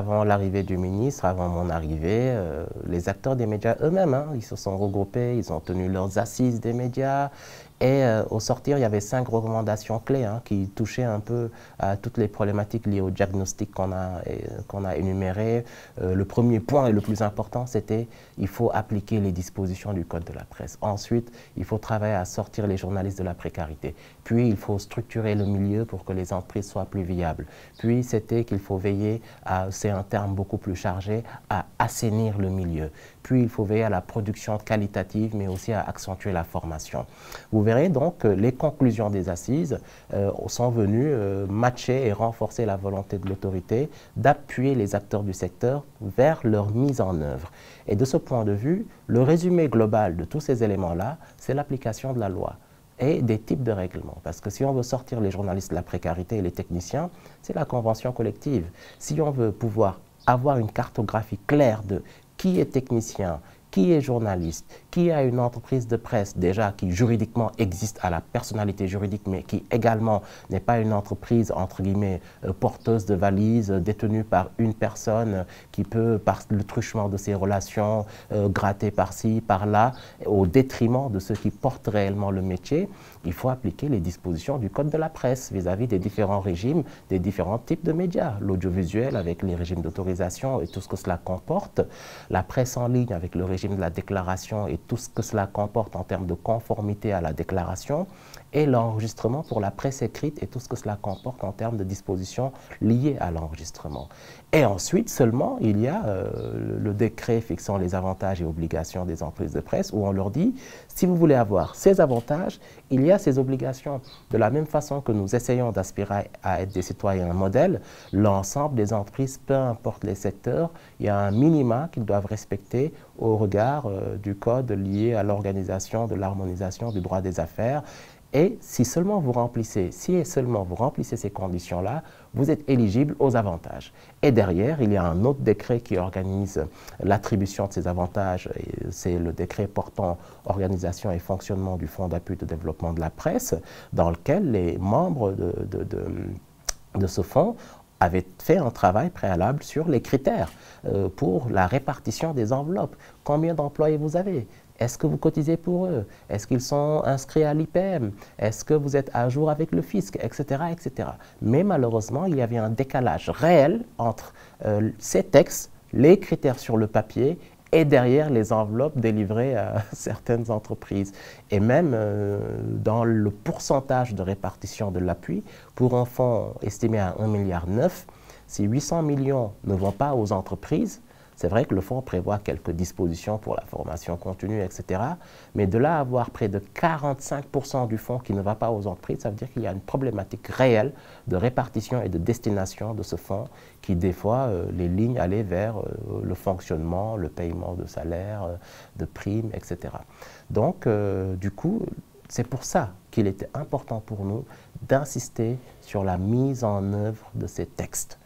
Avant l'arrivée du ministre, avant mon arrivée, les acteurs des médias eux-mêmes, ils se sont regroupés, ils ont tenu leurs assises des médias. Et au sortir, il y avait 5 recommandations clés qui touchaient un peu à toutes les problématiques liées au diagnostic qu'on a énuméré. Le premier point et le plus important, c'était il faut appliquer les dispositions du Code de la presse. Ensuite, il faut travailler à sortir les journalistes de la précarité. Puis, il faut structurer le milieu pour que les entreprises soient plus viables. Puis, c'était qu'il faut veiller à, c'est un terme beaucoup plus chargé, à assainir le milieu. Puis, il faut veiller à la production qualitative, mais aussi à accentuer la formation. Vous verrez donc que les conclusions des assises sont venues matcher et renforcer la volonté de l'autorité d'appuyer les acteurs du secteur vers leur mise en œuvre. Et de ce point de vue, le résumé global de tous ces éléments-là, c'est l'application de la loi et des types de règlements. Parce que si on veut sortir les journalistes de la précarité et les techniciens, c'est la convention collective. Si on veut pouvoir avoir une cartographie claire de qui est technicien, qui est journaliste, qui a une entreprise de presse déjà qui juridiquement existe à la personnalité juridique, mais qui également n'est pas une entreprise, entre guillemets, porteuse de valises, détenue par une personne qui peut, par le truchement de ses relations, gratter par-ci, par-là, au détriment de ceux qui portent réellement le métier. Il faut appliquer les dispositions du Code de la presse vis-à-vis des différents régimes, des différents types de médias. L'audiovisuel avec les régimes d'autorisation et tout ce que cela comporte, la presse en ligne avec le régime de la déclaration et tout ce que cela comporte en termes de conformité à la déclaration, et l'enregistrement pour la presse écrite et tout ce que cela comporte en termes de dispositions liées à l'enregistrement. Et ensuite seulement, il y a le décret fixant les avantages et obligations des entreprises de presse où on leur dit, si vous voulez avoir ces avantages, il y a ces obligations. De la même façon que nous essayons d'aspirer à être des citoyens modèles, l'ensemble des entreprises, peu importe les secteurs, il y a un minima qu'ils doivent respecter au regard du code lié à l'organisation, de l'harmonisation du droit des affaires. Et si seulement vous remplissez, ces conditions-là, vous êtes éligible aux avantages. Et derrière, il y a un autre décret qui organise l'attribution de ces avantages. C'est le décret portant organisation et fonctionnement du Fonds d'appui de développement de la presse, dans lequel les membres de ce fonds avaient fait un travail préalable sur les critères pour la répartition des enveloppes. Combien d'employés vous avez ? Est-ce que vous cotisez pour eux? Est-ce qu'ils sont inscrits à l'IPM? Est-ce que vous êtes à jour avec le fisc? Etc., etc. Mais malheureusement, il y avait un décalage réel entre ces textes, les critères sur le papier et derrière les enveloppes délivrées à certaines entreprises. Et même dans le pourcentage de répartition de l'appui, pour un fonds estimé à 1,9 milliard, si 800 millions ne vont pas aux entreprises, c'est vrai que le fonds prévoit quelques dispositions pour la formation continue, etc. Mais de là à avoir près de 45% du fonds qui ne va pas aux entreprises, ça veut dire qu'il y a une problématique réelle de répartition et de destination de ce fonds qui, des fois, les lignes allaient vers le fonctionnement, le paiement de salaires, de primes, etc. Donc, du coup, c'est pour ça qu'il était important pour nous d'insister sur la mise en œuvre de ces textes.